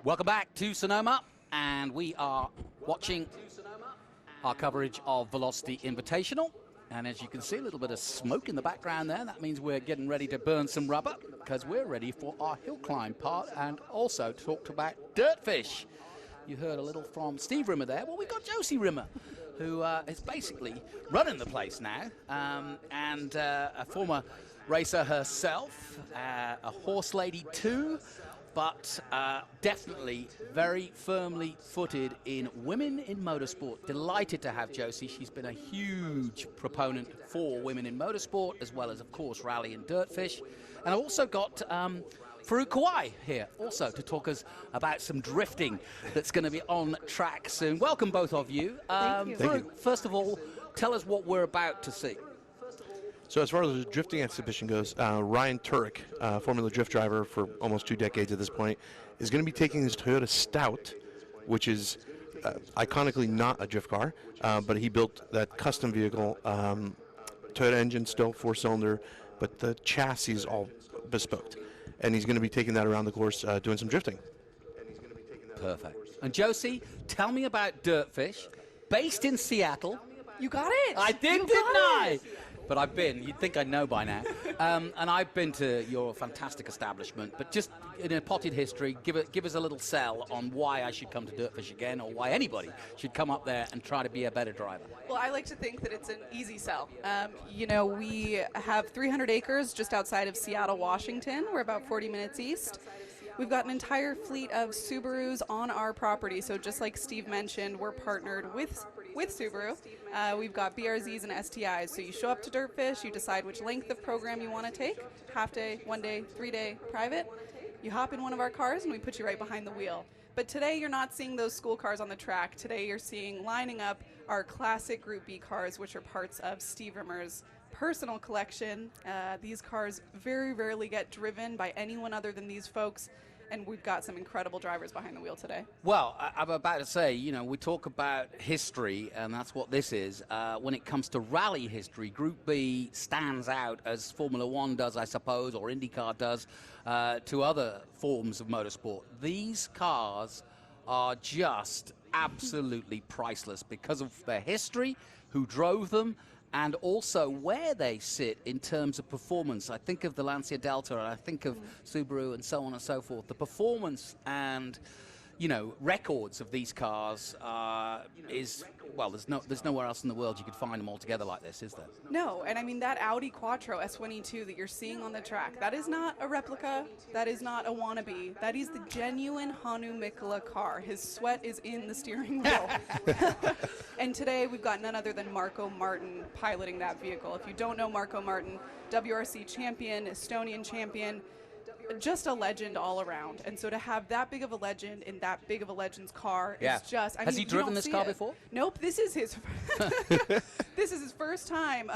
Welcome back to Sonoma, and we are watching our coverage of Velocity Invitational. And as you can see, a little bit of smoke in the background there. That means we're getting ready to burn some rubber because we're ready for our hill climb part, and also talked about DirtFish. You heard a little from Steve Rimmer there. Well, we've got Josie Rimmer, who is basically running the place now, and a former racer herself, a horse lady too, but definitely very firmly footed in women in motorsport. Delighted to have Josie. She's been a huge proponent for women in motorsport, as well as, of course, rally and DirtFish. And I've also got Farouk Kawai here also to talk us about some drifting that's going to be on track soon. Welcome, both of you. Thank you. Farouk, first of all, tell us what we're about to see. So as far as the drifting exhibition goes, Ryan Turek, Formula Drift driver for almost 2 decades at this point, is going to be taking his Toyota Stout, which is iconically not a drift car, but he built that custom vehicle, Toyota engine, still 4-cylinder, but the chassis is all bespoke. And he's going to be taking that around the course, doing some drifting. Perfect. And Josie, tell me about DirtFish, based in Seattle. You got it. I did, You didn't got I? it. But I've been. You'd think I know by now. And I've been to your fantastic establishment. But just in a potted history, give us a little sell on why I should come to DirtFish again, or why anybody should come up there and try to be a better driver. Well, I like to think that it's an easy sell. You know, we have 300 acres just outside of Seattle, Washington. We're about 40 minutes east. We've got an entire fleet of Subarus on our property. So just like Steve mentioned, we're partnered with Subaru. We've got BRZs and STIs. So you show up to DirtFish, you decide which length of program you want to take, half day, 1 day, 3 day, private. You hop in one of our cars and we put you right behind the wheel. But today you're not seeing those school cars on the track. Today you're seeing lining up our classic Group B cars, which are parts of Steve Rimmer's personal collection. These cars very rarely get driven by anyone other than these folks. And we've got some incredible drivers behind the wheel today. Well, I'm about to say, you know, we talk about history, and that's what this is. When it comes to rally history, Group B stands out, as Formula One does, I suppose, or IndyCar does, to other forms of motorsport. These cars are just absolutely priceless because of their history, who drove them, and also where they sit in terms of performance. I think of the Lancia Delta, and I think of Subaru, and so on and so forth. The performance and, you know, records of these cars is, well, there's nowhere else in the world you could find them all together like this, is there? No, and I mean, that Audi Quattro S22 that you're seeing on the track, that is not a replica, that is not a wannabe, that is the genuine Hanu Mikkola car. His sweat is in the steering wheel. And today we've got none other than Marco Martin piloting that vehicle. If you don't know Marco Martin, WRC champion, Estonian champion, just a legend all around. And so to have that big of a legend in that big of a legend's car is just, I mean, Has he driven this car before? Nope, this is his this is his first time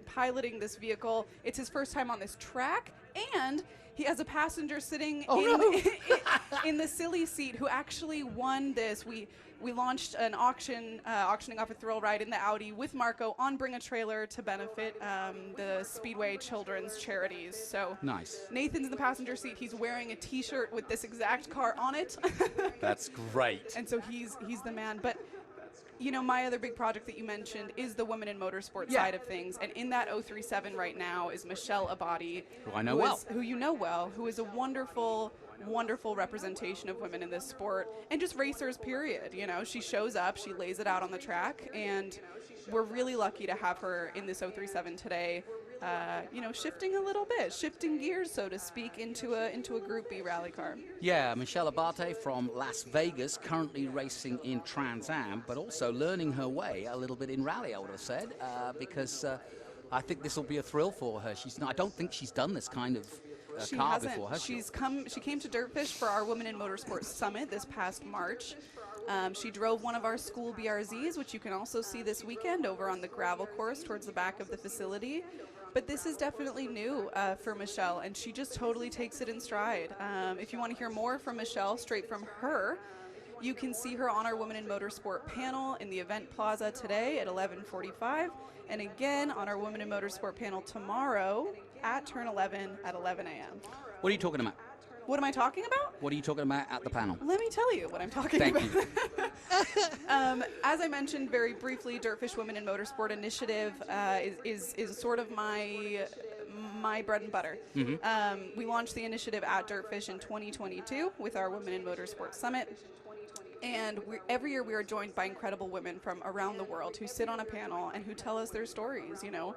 piloting this vehicle. It's his first time on this track, and he has a passenger sitting in the silly seat who actually won this. We launched an auction, auctioning off a thrill ride in the Audi with Marco on Bring a Trailer to benefit the Speedway Children's Charities. So nice. Nathan's in the passenger seat. He's wearing a T-shirt with this exact car on it. That's great. And so he's the man. But you know, my other big project that you mentioned is the women in motorsport side of things. And in that 037 right now is Michelle Abadi, who I know well. Who you know well, who is a wonderful representation of women in this sport and just racers, period. You know, she shows up, she lays it out on the track, and we're really lucky to have her in this 037 today. You know, shifting a little bit, shifting gears, so to speak, into a Group B rally car. Yeah, Michelle Abate from Las Vegas, currently racing in Trans Am, but also learning her way a little bit in rally, I would have said, because I think this will be a thrill for her. I don't think she's done this kind of car before, has she? She came to DirtFish for our Women in Motorsports Summit this past March. She drove one of our school BRZs, which you can also see this weekend over on the gravel course towards the back of the facility. But this is definitely new for Michelle, and she just totally takes it in stride. If you want to hear more from Michelle, straight from her, you can see her on our Women in Motorsport panel in the event plaza today at 11:45, and again on our Women in Motorsport panel tomorrow at Turn 11 at 11 a.m. What are you talking about? What am I talking about? What are you talking about at the panel? Let me tell you what I'm talking Thank about. you. As I mentioned very briefly, DirtFish Women in Motorsport Initiative is sort of my bread and butter. We launched the initiative at DirtFish in 2022 with our Women in Motorsport Summit. And every year we are joined by incredible women from around the world who sit on a panel and who tell us their stories, you know.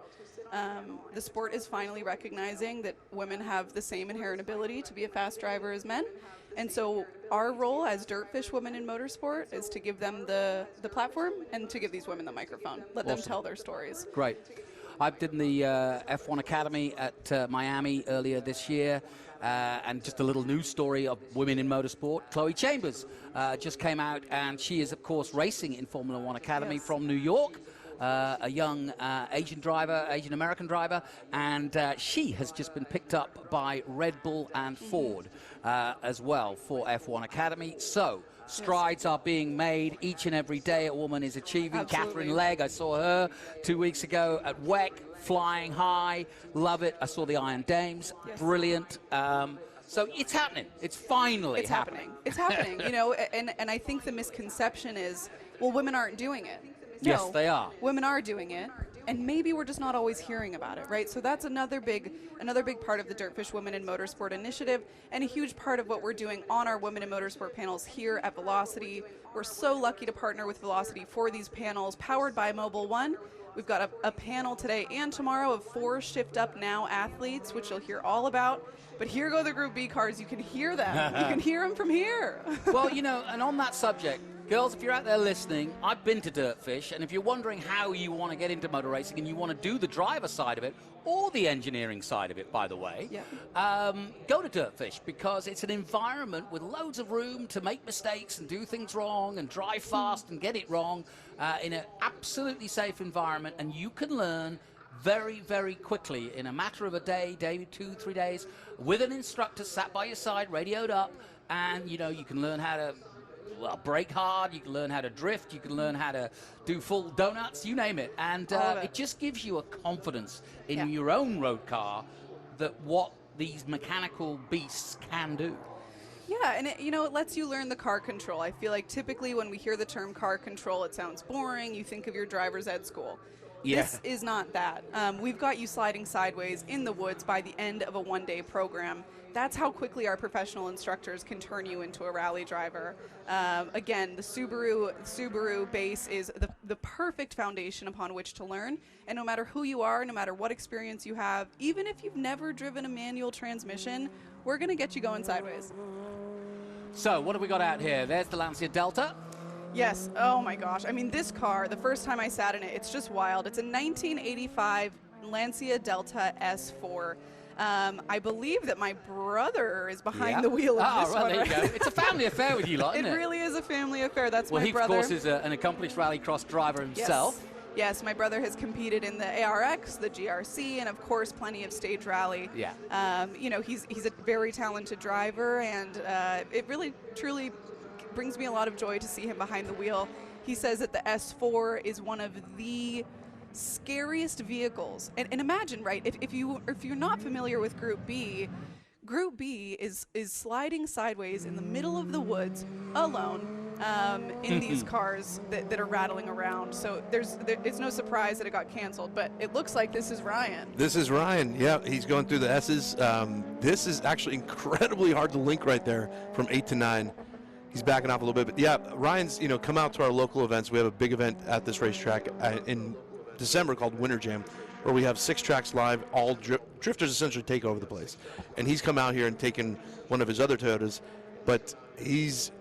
The sport is finally recognizing that women have the same inherent ability to be a fast driver as men. And so our role as DirtFish Women in Motorsport is to give them the platform and to give these women the microphone. Let them tell their stories. Great. I did the F1 Academy at Miami earlier this year. And just a little news story of women in motorsport. Chloe Chambers just came out, and she is, of course, racing in Formula One Academy from New York. A young Asian American driver, and she has just been picked up by Red Bull and Ford as well for F1 Academy. So strides are being made each and every day. A woman is achieving. Catherine Legg, I saw her 2 weeks ago at WEC, flying high. Love it. I saw the Iron Dames. Brilliant. So it's happening. It's finally happening. It's happening. You know, and I think the misconception is, well, women aren't doing it. No, yes, they are. Women are doing it, and maybe we're just not always hearing about it, right? So that's another big part of the DirtFish Women in Motorsport initiative, and a huge part of what we're doing on our Women in Motorsport panels here at Velocity. We're so lucky to partner with Velocity for these panels, powered by Mobile One. We've got a panel today and tomorrow of 4 Shift Up Now athletes, which you'll hear all about. But here go the Group B cars. You can hear them. You can hear them from here. Well, you know, and on that subject, girls, if you're out there listening, I've been to DirtFish, and if you're wondering how you want to get into motor racing and you want to do the driver side of it, or the engineering side of it, by the way, go to DirtFish, because it's an environment with loads of room to make mistakes and do things wrong and drive fast and get it wrong in an absolutely safe environment, and you can learn very, very quickly in a matter of a day, 2, 3 days, with an instructor sat by your side, radioed up, and, you know, you can learn how to brake hard, you can learn how to drift, you can learn how to do full donuts, you name it. And it just gives you a confidence in your own road car that what these mechanical beasts can do. Yeah, and it lets you learn the car control. I feel like typically when we hear the term car control, it sounds boring. You think of your driver's ed school. Yeah. This is not that. We've got you sliding sideways in the woods by the end of a one-day program. That's how quickly our professional instructors can turn you into a rally driver. Again, the Subaru base is the perfect foundation upon which to learn. And no matter who you are, no matter what experience you have, even if you've never driven a manual transmission, we're going to get you going sideways. So what have we got out here? There's the Lancia Delta. Yes. Oh, my gosh. I mean, this car, the first time I sat in it, it's just wild. It's a 1985 Lancia Delta S4. I believe that my brother is behind the wheel of this one. There you go. It's a family affair with you lot, isn't it? It really is a family affair. That's my he, brother. of course, is an accomplished rallycross driver himself. Yes, my brother has competed in the ARX, the GRC, and of course, plenty of stage rally. Yeah. He's a very talented driver, and it really, truly brings me a lot of joy to see him behind the wheel. He says that the S4 is one of the scariest vehicles. And imagine, right, if you're not familiar with Group B is sliding sideways in the middle of the woods alone in these cars that are rattling around. So it's no surprise that it got canceled, but it looks like this is Ryan. This is Ryan. Yeah, he's going through the S's. This is actually incredibly hard to link right there from 8 to 9. He's backing off a little bit, but yeah, Ryan's come out to our local events. We have a big event at this racetrack in December called Winter Jam, where we have 6 tracks live. All drifters essentially take over the place, and he's come out here and taken one of his other Toyotas, but he's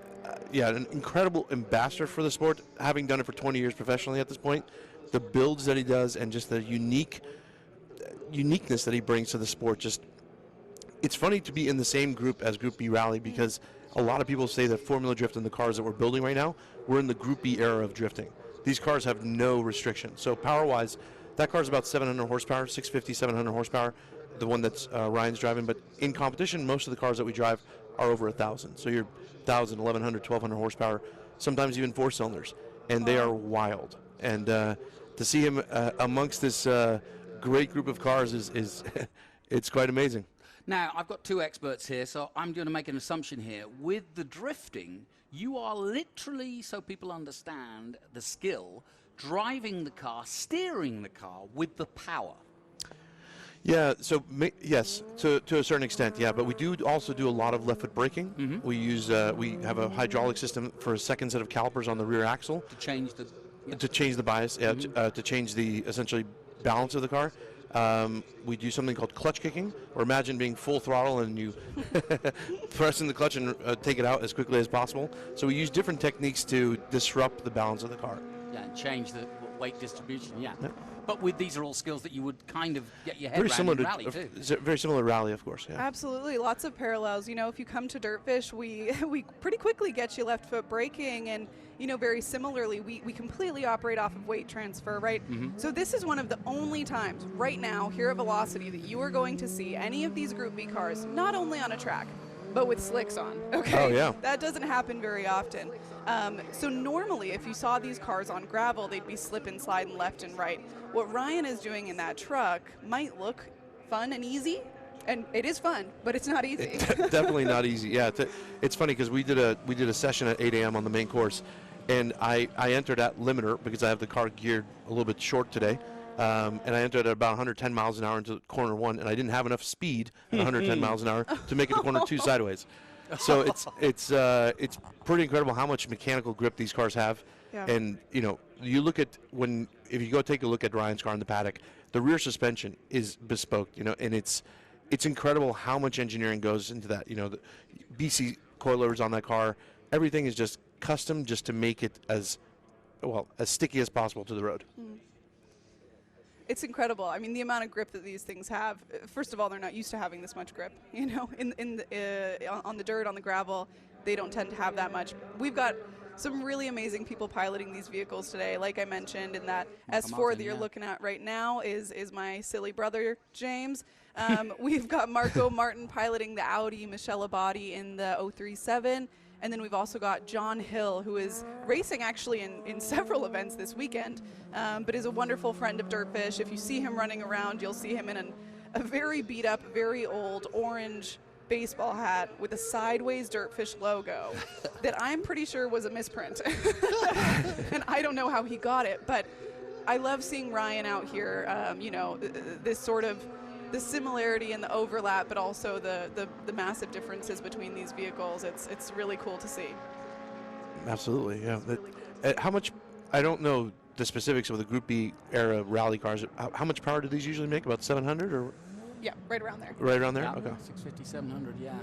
an incredible ambassador for the sport, having done it for 20 years professionally at this point. The builds that he does and just the uniqueness that he brings to the sport, just it's funny to be in the same group as Group B Rally, because a lot of people say that Formula Drift and the cars that we're building right now, we're in the Group B era of drifting. These cars have no restrictions. So power-wise, that car's about 700 horsepower, 650, 700 horsepower, the one that's Ryan's driving. But in competition, most of the cars that we drive are over 1,000. So you're 1,000, 1,100, 1,200 horsepower, sometimes even 4 cylinders. And they are wild. And to see him amongst this great group of cars is it's quite amazing. Now, I've got two experts here, so I'm going to make an assumption here. With the drifting, you are literally, so people understand the skill, driving the car, steering the car with the power. Yeah, so yes, to a certain extent, yeah. But we do also do a lot of left foot braking. We use we have a hydraulic system for a second set of calipers on the rear axle To change the... to change the bias, yeah, to change the essentially balance of the car. We do something called clutch kicking, or imagine being full throttle and you press in the clutch and take it out as quickly as possible. So we use different techniques to disrupt the balance of the car. Yeah, and change the weight distribution, yeah. But these are all skills that you would kind of get your head Very around similar in to rally, too. very similar to rally, of course. Yeah. Absolutely, lots of parallels. You know, if you come to DirtFish, we pretty quickly get you left foot braking, and you know, very similarly, we completely operate off of weight transfer, right? So this is one of the only times right now here at Velocity that you are going to see any of these Group B cars not only on a track, but with slicks on. Okay, Oh, yeah. that doesn't happen very often. So normally, if you saw these cars on gravel, they'd be slip and sliding left and right. What Ryan is doing in that truck might look fun and easy, and it is fun, but it's not easy. Definitely not easy. Yeah, it's funny because we did a session at 8 a.m. on the main course, and I entered at limiter because I have the car geared a little bit short today, and I entered at about 110 miles an hour into corner 1, and I didn't have enough speed at 110 miles an hour to make it to corner 2 sideways. So it's pretty incredible how much mechanical grip these cars have. Yeah. And you know, you look at if you go take a look at Ryan's car in the paddock, the rear suspension is bespoke. You know, and it's incredible how much engineering goes into that. You know, the BC coilovers on that car, everything is just custom just to make it as sticky as possible to the road. It's incredible. I mean, the amount of grip that these things have. First of all, they're not used to having this much grip. You know, on the dirt, on the gravel, they don't tend to have that much. We've got some really amazing people piloting these vehicles today. Like I mentioned, in that S4 that you're looking at right now is my silly brother, James. We've got Marco Martin piloting the Audi, Michelle Abadi in the 037. And then we've also got John Hill, who is racing actually in several events this weekend, but is a wonderful friend of DirtFish. If you see him running around, you'll see him in a very beat up, very old orange baseball hat with a sideways DirtFish logo that I'm pretty sure was a misprint. And I don't know how he got it, but I love seeing Ryan out here, you know, this sort of the similarity and the overlap, but also the massive differences between these vehicles. It's really cool to see. Absolutely, yeah. How much? I don't know the specifics of the Group B era rally cars. How much power do these usually make? About 700 or? Yeah, right around there. Right around there. Yeah, Okay. 650, 700, yeah.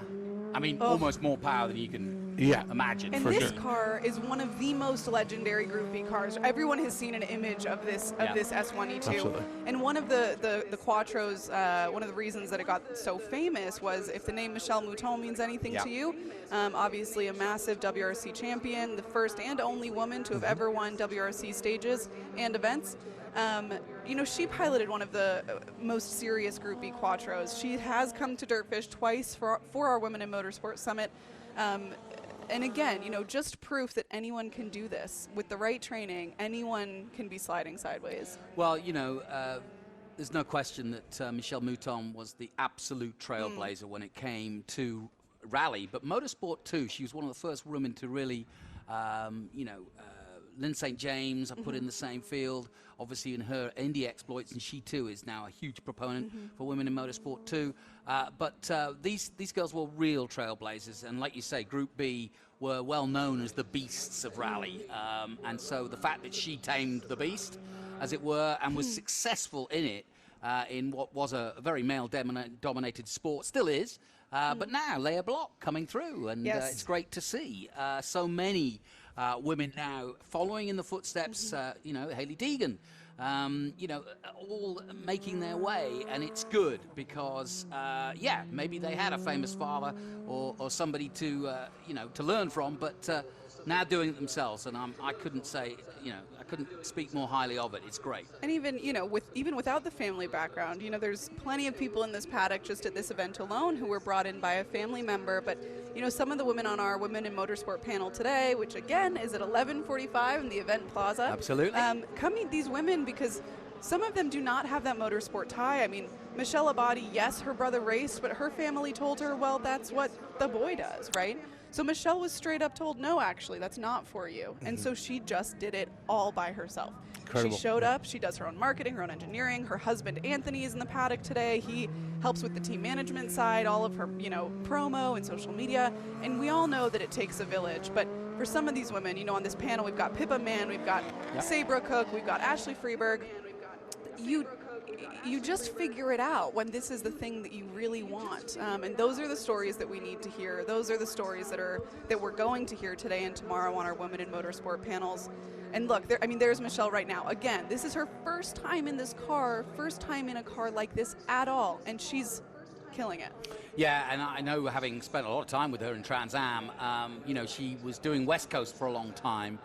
I mean, almost more power than you can imagine. And For this sure. car is one of the most legendary Group B cars. Everyone has seen an image of this S1E2. Absolutely. And one of the Quattros, one of the reasons that it got so famous was, if the name Michelle Mouton means anything to you, obviously a massive WRC champion, the first and only woman to have ever won WRC stages and events. You know, she piloted one of the most serious Group B Quattros. She has come to DirtFish twice for our Women in Motorsport Summit. And again, you know, just proof that anyone can do this. With the right training, anyone can be sliding sideways. Well, you know, there's no question that Michelle Mouton was the absolute trailblazer when it came to rally. But motorsport too, she was one of the first women to really, you know, Lynn St. James, I put in the same field, obviously in her Indy exploits, and she too is now a huge proponent for women in motorsport too. But these girls were real trailblazers, and like you say, Group B were well known as the beasts of rally. And so the fact that she tamed the beast, as it were, and was successful in it, in what was a very male-dominated sport, still is, but now Leia Block coming through, and it's great to see so many women now following in the footsteps, you know, Hayley Deegan, you know, all making their way, and it's good because, yeah, maybe they had a famous father or somebody to, you know, to learn from, but now doing it themselves, and I couldn't say, you know, I couldn't speak more highly of it. It's great. And even, you know, even without the family background, you know, there's plenty of people in this paddock just at this event alone who were brought in by a family member. But, you know, some of the women on our Women in Motorsport panel today, which again is at 11:45 in the event plaza. Absolutely. Come meet these women because some of them do not have that motorsport tie. I mean, Michelle Abbate, yes, her brother raced, but her family told her, well, that's what the boy does, right? So Michelle was straight up told, no, actually, that's not for you. And so she just did it all by herself. Incredible. She showed up, she does her own marketing, her own engineering. Her husband, Anthony, is in the paddock today. He helps with the team management side, all of her, promo and social media. And we all know that it takes a village. But for some of these women, on this panel, we've got Pippa Mann, we've got Sabra Cook, we've got Ashley Freeberg. You just figure it out when this is the thing that you really want, and those are the stories that we need to hear. Those are the stories that we're going to hear today and tomorrow on our Women in Motorsport panels. And look, there's Michelle right now. Again, this is her first time in this car, first time in a car like this at all, and she's killing it. Yeah, and I know, having spent a lot of time with her in Trans Am, she was doing West Coast for a long time,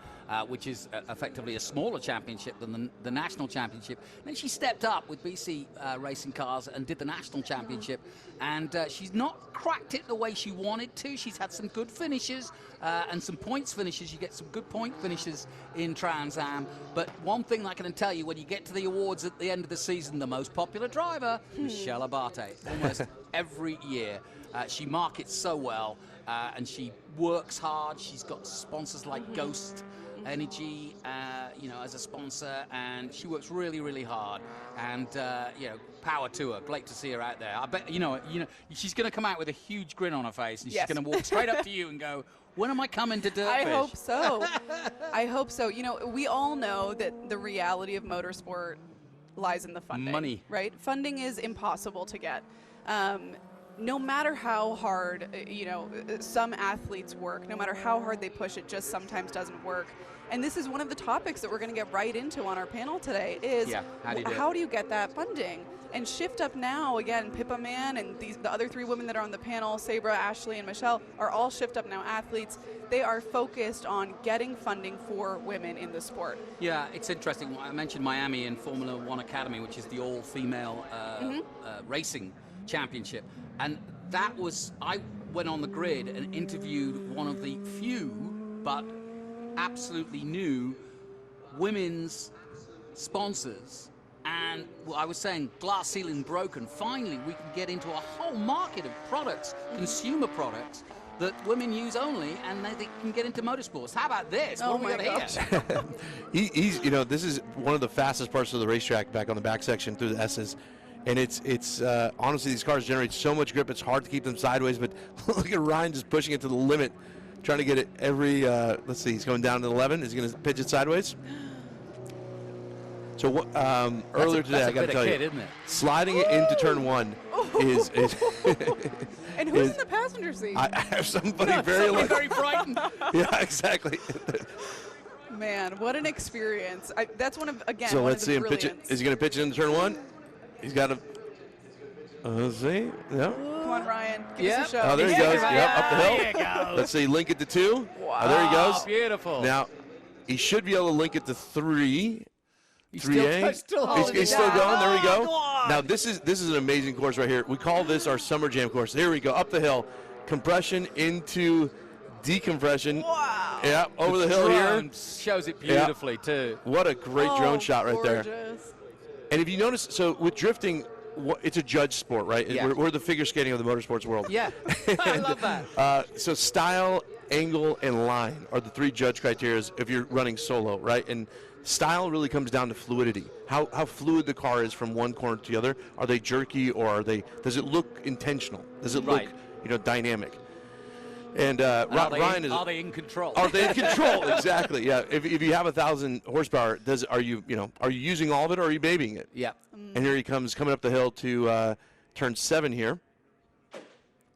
which is effectively a smaller championship than the national championship. Then she stepped up with BC Racing Cars and did the national championship, and she's not cracked it the way she wanted to. She's had some good finishes and some points finishes. You get some good point finishes in Trans Am, but one thing I can tell you, when you get to the awards at the end of the season, the most popular driver, Michelle Abbate, almost every year. She markets so well, and she works hard. She's got sponsors like Ghost Energy, as a sponsor, and she works really, really hard. And power to her. Great to see her out there. I bet she's going to come out with a huge grin on her face, and she's going to walk straight up to you and go, "When am I coming to DirtFish?" I hope so. I hope so. We all know that the reality of motorsport lies in the funding. Money, right? Funding is impossible to get. No matter how hard, some athletes work, no matter how hard they push, it just sometimes doesn't work. And this is one of the topics that we're going to get right into on our panel today is how do you get that funding? And Shift Up Now, again, Pippa Mann and the other three women that are on the panel, Sabra, Ashley, and Michelle, are all Shift Up Now athletes. They are focused on getting funding for women in the sport. Yeah, it's interesting. I mentioned Miami and Formula One Academy, which is the all-female racing championship. And I went on the grid and interviewed one of the few, but absolutely new, women's sponsors. And I was saying, glass ceiling broken. Finally, we can get into a whole market of products, consumer products, that women use only, and they can get into motorsports. How about this? Oh, what do we got here? He's this is one of the fastest parts of the racetrack, back on the back section through the S's. And it's honestly, these cars generate so much grip, it's hard to keep them sideways. But look at Ryan just pushing it to the limit, trying to get it every, let's see, he's going down to 11. Is he going to pitch it sideways? So earlier today, I got to tell you, isn't it? sliding it into turn one is and who's in the passenger seat? I have somebody very frightened. Yeah, exactly. Man, what an experience. That's one of, again, So one let's of see the him pitch it. brilliance. Is he going to pitch it into turn one? He's got to. Let's see. Yeah. Come on, Ryan. Give us a show. Oh, there he Yeah, goes. right. Yep, up the hill. There you go. Let's see, link it to 2. Wow. Oh, there he goes. Beautiful. Now, he should be able to link it to 3. He's 3A. still He's holding it still down. going. There we Oh, go. go on. Now, this is an amazing course right here. We call this our Summer Jam course. Here we go. Up the hill. Compression into decompression. Wow. Yeah, over the hill here. Drone shows it beautifully, too. What a great drone shot right there. Gorgeous. And if you notice, so with drifting, it's a judge sport, right? Yeah. We're the figure skating of the motorsports world. Yeah, I love that. So style, angle, and line are the 3 judge criteria if you're running solo, right? And style really comes down to fluidity. How fluid the car is from one corner to the other. Are they jerky, or does it look intentional? Does it look, dynamic? And Ryan is. Are they in control? Are they in control? Exactly. Yeah. If you have 1,000 horsepower, are you using all of it, or are you babying it? Yeah. And here he comes coming up the hill to turn 7 here.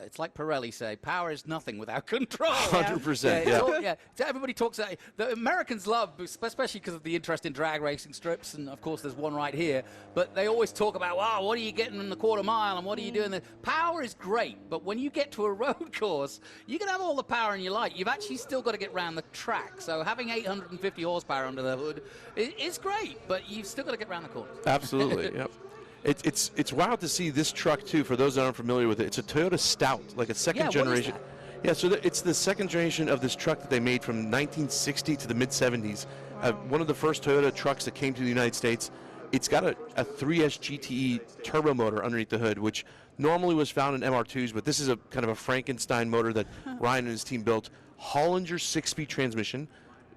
It's like Pirelli say, power is nothing without control. 100%. Yeah. So everybody talks. The Americans love, especially because of the interest in drag racing strips, and of course there's one right here. But they always talk about, wow, what are you getting in the quarter mile, and what are you doing there? Power is great, but when you get to a road course, you can have all the power in your light. You've actually still got to get around the track. So having 850 horsepower under the hood is great, but you've still got to get around the corners. Absolutely. Yep. It's wild to see this truck too. For those that aren't familiar with it, it's a Toyota Stout, like a second generation. What is that? Yeah, so it's the second generation of this truck that they made from 1960 to the mid 70s. One of the first Toyota trucks that came to the United States. It's got a 3S GTE turbo motor underneath the hood, which normally was found in MR2s, but this is a kind of a Frankenstein motor that Ryan and his team built. Hollinger 6-speed transmission,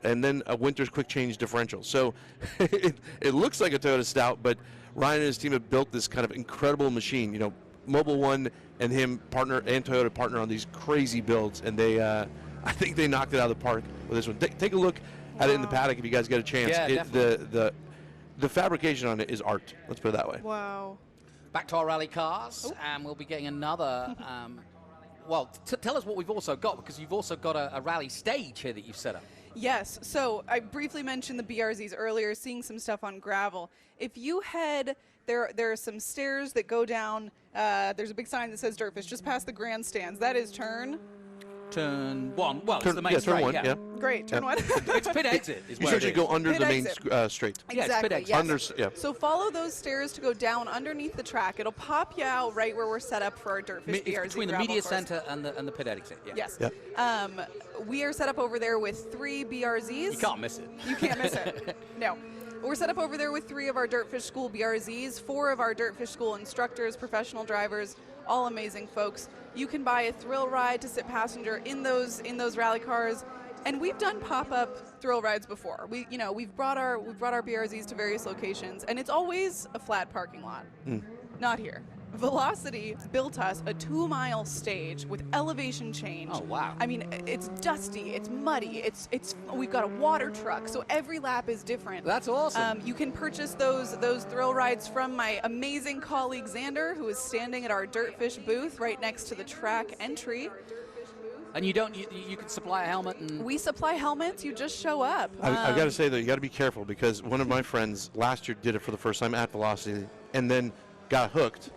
and then a Winters quick change differential. So it looks like a Toyota Stout, but Ryan and his team have built this kind of incredible machine. You know, Mobile One and him partner and Toyota partner on these crazy builds, and they I think they knocked it out of the park with this one. Take a look at it in the paddock if you guys get a chance. Yeah, definitely. The fabrication on it is art. Let's put it that way. Wow. Back to our rally cars, and we'll be getting another. Well, tell us what we've also got, because you've also got a rally stage here that you've set up. Yes, so I briefly mentioned the BRZs earlier, seeing some stuff on gravel. If you head, there are some stairs that go down, there's a big sign that says DirtFish just past the grandstands. That is turn 1. Well, it's the main turn straight, 1, yeah. Great, turn 1. It's pit exit is You where usually it is. go under Pit the main exit. straight. Yeah, it's pit Exactly, exit. yes. Under, yeah. So follow those stairs to go down underneath the track. It'll pop you out right where we're set up for our DirtFish It's BRZ between the gravel media course. center and the pit exit. Yeah. Yes. Yep. We are set up over there with 3 BRZs. You can't miss it. You can't miss it. No. We're set up over there with 3 of our DirtFish School BRZs, 4 of our DirtFish School instructors, professional drivers, all amazing folks. You can buy a thrill ride to sit passenger in those rally cars, and we've done pop-up thrill rides before. We've brought our BRZs to various locations, and it's always a flat parking lot. Not here. Velocity built us a 2-mile stage with elevation change. Oh, wow. I mean, it's dusty, it's muddy, we've got a water truck, so every lap is different. That's awesome. You can purchase those thrill rides from my amazing colleague Xander, who is standing at our DirtFish booth right next to the track entry. And you can supply a helmet and We supply helmets, you just show up. I've got to say, though, you got to be careful, because one of my friends last year did it for the first time at Velocity and then got hooked.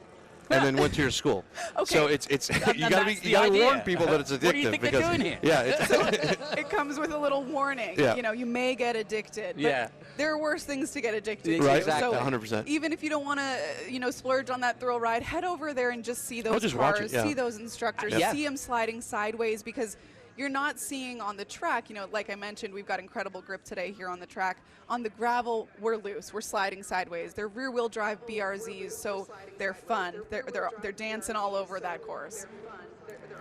And then went to your school. Okay. So it's you got to warn people that it's addictive. What do you think because, they're doing here? Yeah, It comes with a little warning. Yeah. You may get addicted. But Yeah. there are worse things to get addicted Right, to. exactly. So 100%. even if you don't want to, splurge on that thrill ride, head over there and just see those just watch cars, it, yeah. see those instructors, Yeah. see them sliding sideways, because you're not seeing on the track, like I mentioned, we've got incredible grip today here on the track. On the gravel, we're loose. We're sliding sideways. They're rear-wheel drive BRZs, so they're fun. They're dancing all over that course.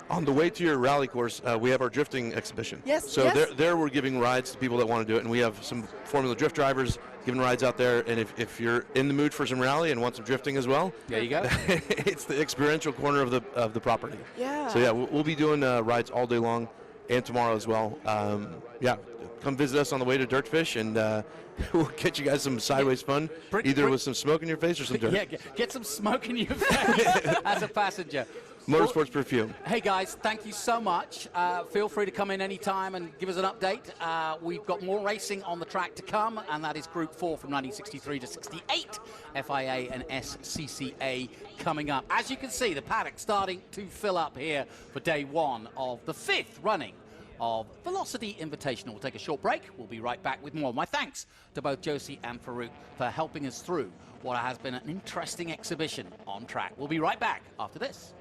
On the way to your rally course, we have our drifting exhibition. Yes, So yes. there we're giving rides to people that want to do it, and we have some Formula Drift drivers giving rides out there. And if you're in the mood for some rally and want some drifting as well, there you go. it's the experiential corner of the property. Yeah. So yeah, we'll be doing rides all day long, and tomorrow as well. Come visit us on the way to DirtFish, and we'll get you guys some sideways fun, either with some smoke in your face or some dirt. Yeah, get some smoke in your face as a passenger. Motorsports perfume. Hey guys, thank you so much. Feel free to come in anytime and give us an update. We've got more racing on the track to come, and that is Group 4 from 1963 to 68, FIA and SCCA coming up. As you can see, the paddock starting to fill up here for day 1 of the 5th running of Velocity Invitational. We'll take a short break. We'll be right back with more. My thanks to both Josie and Farouk for helping us through what has been an interesting exhibition on track. We'll be right back after this.